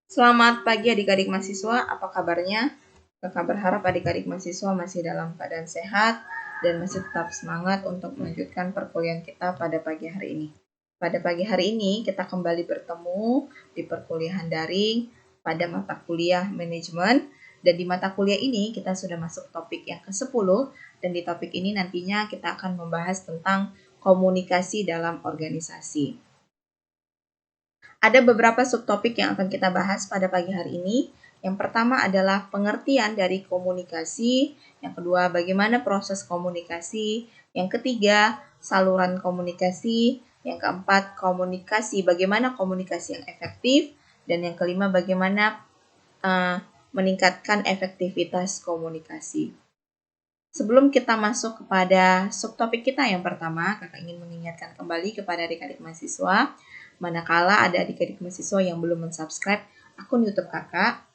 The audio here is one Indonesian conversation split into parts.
Selamat pagi adik-adik mahasiswa, apa kabarnya? Kakak berharap adik-adik mahasiswa masih dalam keadaan sehat dan masih tetap semangat untuk melanjutkan perkuliahan kita pada pagi hari ini. Pada pagi hari ini kita kembali bertemu di perkuliahan daring pada mata kuliah manajemen, dan di mata kuliah ini kita sudah masuk topik yang ke-10, dan di topik ini nantinya kita akan membahas tentang komunikasi dalam organisasi. Ada beberapa subtopik yang akan kita bahas pada pagi hari ini. Yang pertama adalah pengertian dari komunikasi, yang kedua bagaimana proses komunikasi, yang ketiga saluran komunikasi, yang keempat komunikasi, bagaimana komunikasi yang efektif, dan yang kelima bagaimana meningkatkan efektivitas komunikasi. Sebelum kita masuk kepada subtopik kita yang pertama, kakak ingin mengingatkan kembali kepada adik-adik mahasiswa, manakala ada adik-adik mahasiswa yang belum mensubscribe akun YouTube kakak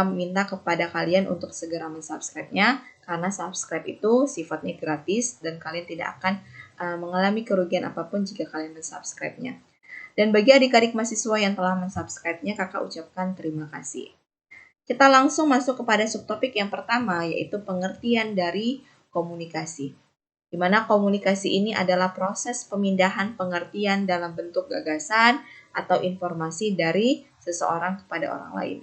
meminta kepada kalian untuk segera mensubscribe-nya, karena subscribe itu sifatnya gratis dan kalian tidak akan mengalami kerugian apapun jika kalian mensubscribe-nya. Dan bagi adik-adik mahasiswa yang telah mensubscribe-nya, kakak ucapkan terima kasih. Kita langsung masuk kepada subtopik yang pertama, yaitu pengertian dari komunikasi. Di mana komunikasi ini adalah proses pemindahan pengertian dalam bentuk gagasan atau informasi dari seseorang kepada orang lain.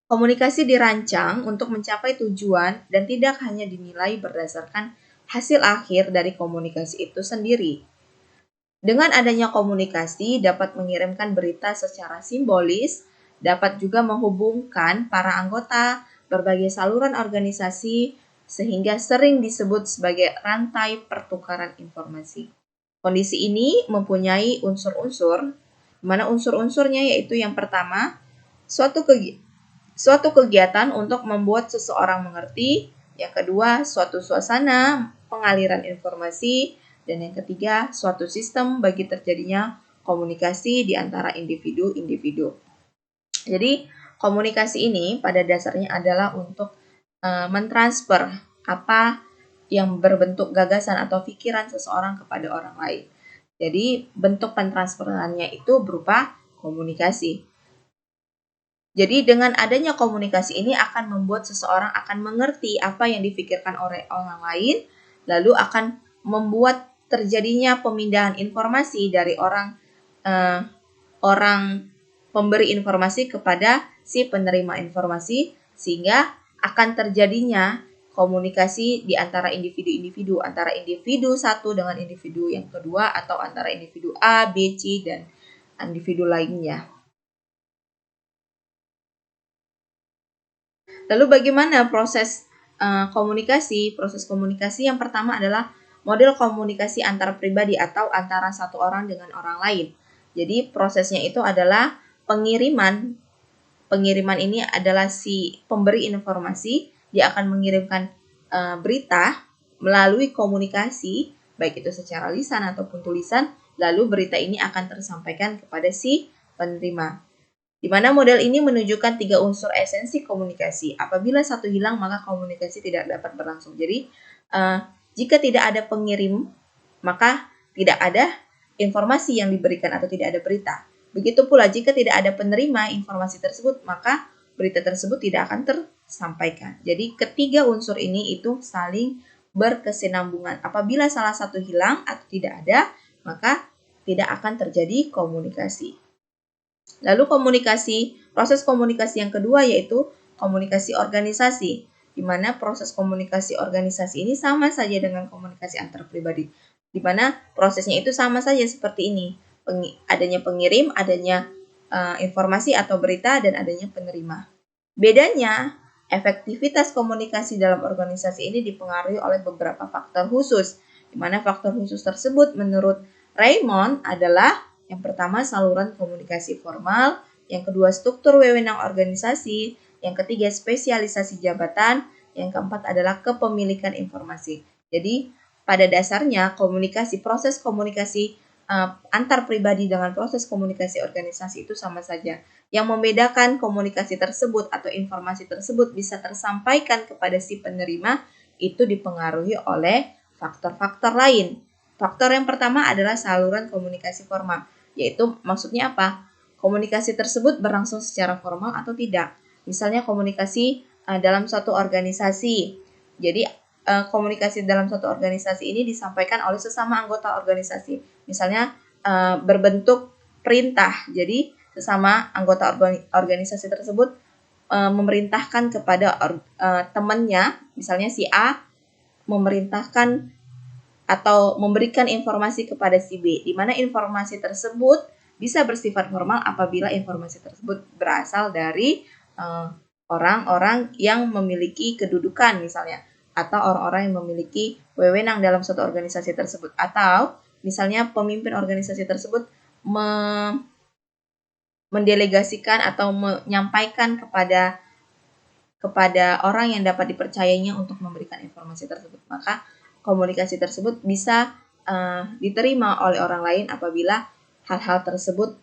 Komunikasi dirancang untuk mencapai tujuan dan tidak hanya dinilai berdasarkan hasil akhir dari komunikasi itu sendiri. Dengan adanya komunikasi dapat mengirimkan berita secara simbolis, dapat juga menghubungkan para anggota berbagai saluran organisasi sehingga sering disebut sebagai rantai pertukaran informasi. Kondisi ini mempunyai unsur-unsur, di mana unsur-unsurnya yaitu yang pertama, suatu kegiatan untuk membuat seseorang mengerti, yang kedua, suatu suasana pengaliran informasi, dan yang ketiga, suatu sistem bagi terjadinya komunikasi di antara individu-individu. Jadi, komunikasi ini pada dasarnya adalah untuk mentransfer apa yang berbentuk gagasan atau pikiran seseorang kepada orang lain. Jadi, bentuk pentransferannya itu berupa komunikasi. Jadi dengan adanya komunikasi ini akan membuat seseorang akan mengerti apa yang dipikirkan oleh orang lain, lalu akan membuat terjadinya pemindahan informasi dari orang pemberi informasi kepada si penerima informasi, sehingga akan terjadinya komunikasi di antara individu-individu, antara individu satu dengan individu yang kedua, atau antara individu A, B, C, dan individu lainnya. Lalu bagaimana proses komunikasi? Proses komunikasi yang pertama adalah model komunikasi antar pribadi atau antara satu orang dengan orang lain. Jadi prosesnya itu adalah pengiriman. Pengiriman ini adalah si pemberi informasi, dia akan mengirimkan berita melalui komunikasi, baik itu secara lisan ataupun tulisan, lalu berita ini akan tersampaikan kepada si penerima. Di mana model ini menunjukkan 3 unsur esensi komunikasi. Apabila satu hilang, maka komunikasi tidak dapat berlangsung. Jadi, jika tidak ada pengirim, maka tidak ada informasi yang diberikan atau tidak ada berita. Begitu pula jika tidak ada penerima informasi tersebut, maka berita tersebut tidak akan tersampaikan. Jadi, ketiga unsur ini itu saling berkesinambungan. Apabila salah satu hilang atau tidak ada, maka tidak akan terjadi komunikasi. Lalu proses komunikasi yang kedua yaitu komunikasi organisasi, di mana proses komunikasi organisasi ini sama saja dengan komunikasi antar pribadi, di mana prosesnya itu sama saja seperti ini, adanya pengirim, adanya informasi atau berita, dan adanya penerima. Bedanya, efektivitas komunikasi dalam organisasi ini dipengaruhi oleh beberapa faktor khusus, di mana faktor khusus tersebut menurut Raymond adalah yang pertama, saluran komunikasi formal. Yang kedua, struktur wewenang organisasi. Yang ketiga, spesialisasi jabatan. Yang keempat adalah kepemilikan informasi. Jadi, pada dasarnya proses komunikasi antar pribadi dengan proses komunikasi organisasi itu sama saja. Yang membedakan komunikasi tersebut atau informasi tersebut bisa tersampaikan kepada si penerima itu dipengaruhi oleh faktor-faktor lain. Faktor yang pertama adalah saluran komunikasi formal. Yaitu maksudnya apa? komunikasi tersebut berlangsung secara formal atau tidak. Misalnya komunikasi dalam suatu organisasi. Jadi komunikasi dalam suatu organisasi ini disampaikan oleh sesama anggota organisasi. Misalnya berbentuk perintah. Jadi sesama anggota organisasi tersebut memerintahkan kepada temannya, misalnya si A memerintahkan atau memberikan informasi kepada si B, di mana informasi tersebut bisa bersifat formal apabila informasi tersebut berasal dari orang-orang yang memiliki kedudukan misalnya, atau orang-orang yang memiliki wewenang dalam suatu organisasi tersebut, atau misalnya pemimpin organisasi tersebut mendelegasikan atau menyampaikan kepada orang yang dapat dipercayainya untuk memberikan informasi tersebut. Maka komunikasi tersebut bisa diterima oleh orang lain apabila hal-hal tersebut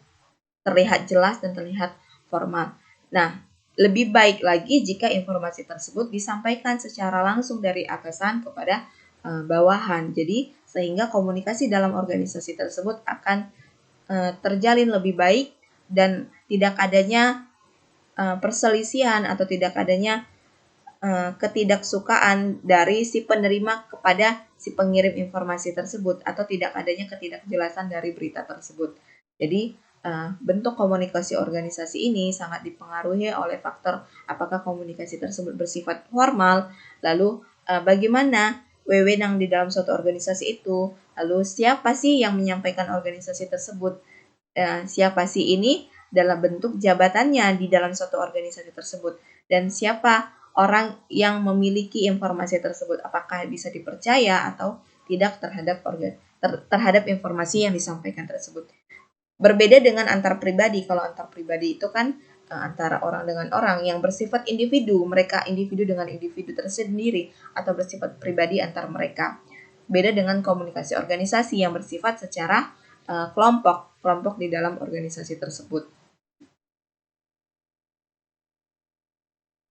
terlihat jelas dan terlihat formal. Nah, lebih baik lagi jika informasi tersebut disampaikan secara langsung dari atasan kepada bawahan. Jadi, sehingga komunikasi dalam organisasi tersebut akan terjalin lebih baik dan tidak adanya perselisihan atau tidak adanya ketidaksukaan dari si penerima kepada si pengirim informasi tersebut, atau tidak adanya ketidakjelasan dari berita tersebut. Jadi bentuk komunikasi organisasi ini sangat dipengaruhi oleh faktor apakah komunikasi tersebut bersifat formal, lalu bagaimana wewenang di dalam suatu organisasi itu, lalu siapa sih yang menyampaikan organisasi tersebut, siapa sih ini dalam bentuk jabatannya di dalam suatu organisasi tersebut, dan siapa orang yang memiliki informasi tersebut, apakah bisa dipercaya atau tidak terhadap informasi yang disampaikan tersebut. Berbeda dengan antar pribadi. Kalau antar pribadi itu kan antara orang dengan orang yang bersifat individu, mereka individu dengan individu tersendiri atau bersifat pribadi antar mereka. Beda dengan komunikasi organisasi yang bersifat secara kelompok di dalam organisasi tersebut.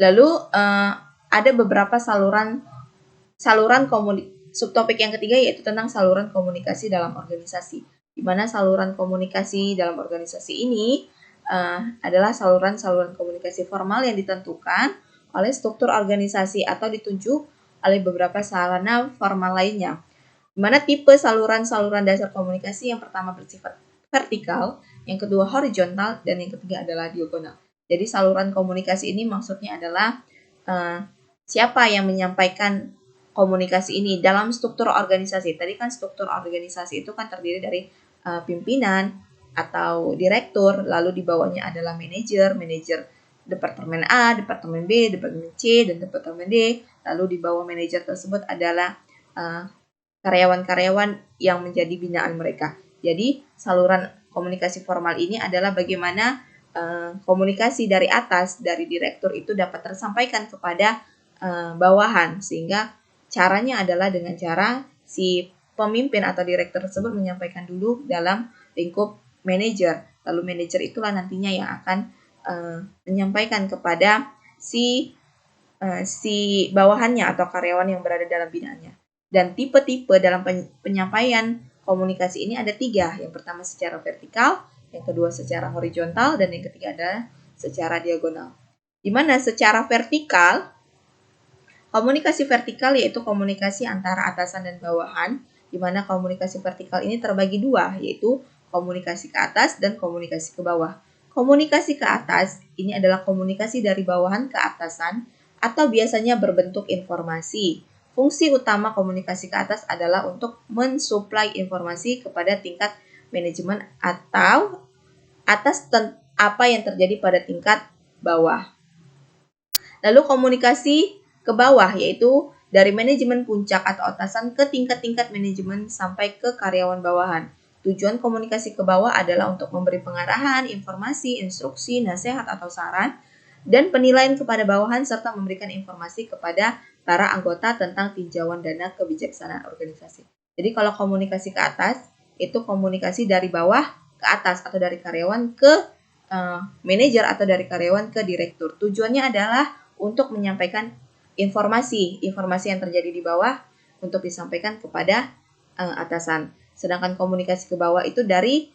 Lalu ada beberapa subtopik yang ketiga yaitu tentang saluran komunikasi dalam organisasi. Di mana saluran komunikasi dalam organisasi ini adalah saluran-saluran komunikasi formal yang ditentukan oleh struktur organisasi atau ditunjuk oleh beberapa sarana formal lainnya. Di mana tipe saluran-saluran dasar komunikasi yang pertama bersifat vertikal, yang kedua horizontal, dan yang ketiga adalah diagonal. Jadi saluran komunikasi ini maksudnya adalah siapa yang menyampaikan komunikasi ini dalam struktur organisasi. Tadi kan struktur organisasi itu kan terdiri dari pimpinan atau direktur, lalu di bawahnya adalah manajer departemen A, departemen B, departemen C, dan departemen D. Lalu di bawah manajer tersebut adalah karyawan-karyawan yang menjadi binaan mereka. Jadi saluran komunikasi formal ini adalah bagaimana komunikasi dari atas, dari direktur itu dapat tersampaikan kepada bawahan, sehingga caranya adalah dengan cara si pemimpin atau direktur tersebut menyampaikan dulu dalam lingkup manajer, lalu manajer itulah nantinya yang akan menyampaikan kepada si bawahannya atau karyawan yang berada dalam binaannya. Dan tipe-tipe dalam penyampaian komunikasi ini ada 3. Yang pertama secara vertikal, yang kedua secara horizontal, dan yang ketiga adalah secara diagonal. Di mana secara vertikal, komunikasi vertikal yaitu komunikasi antara atasan dan bawahan, di mana komunikasi vertikal ini terbagi 2, yaitu komunikasi ke atas dan komunikasi ke bawah. Komunikasi ke atas ini adalah komunikasi dari bawahan ke atasan atau biasanya berbentuk informasi. Fungsi utama komunikasi ke atas adalah untuk mensuplai informasi kepada tingkat manajemen atau atas apa yang terjadi pada tingkat bawah. Lalu komunikasi ke bawah yaitu dari manajemen puncak atau atasan ke tingkat-tingkat manajemen sampai ke karyawan bawahan. Tujuan komunikasi ke bawah adalah untuk memberi pengarahan, informasi, instruksi, nasihat atau saran, dan penilaian kepada bawahan serta memberikan informasi kepada para anggota tentang tinjauan dana kebijaksanaan organisasi. Jadi kalau komunikasi ke atas, itu komunikasi dari bawah ke atas atau dari karyawan ke manajer atau dari karyawan ke direktur. Tujuannya adalah untuk menyampaikan informasi yang terjadi di bawah untuk disampaikan kepada atasan. Sedangkan komunikasi ke bawah itu dari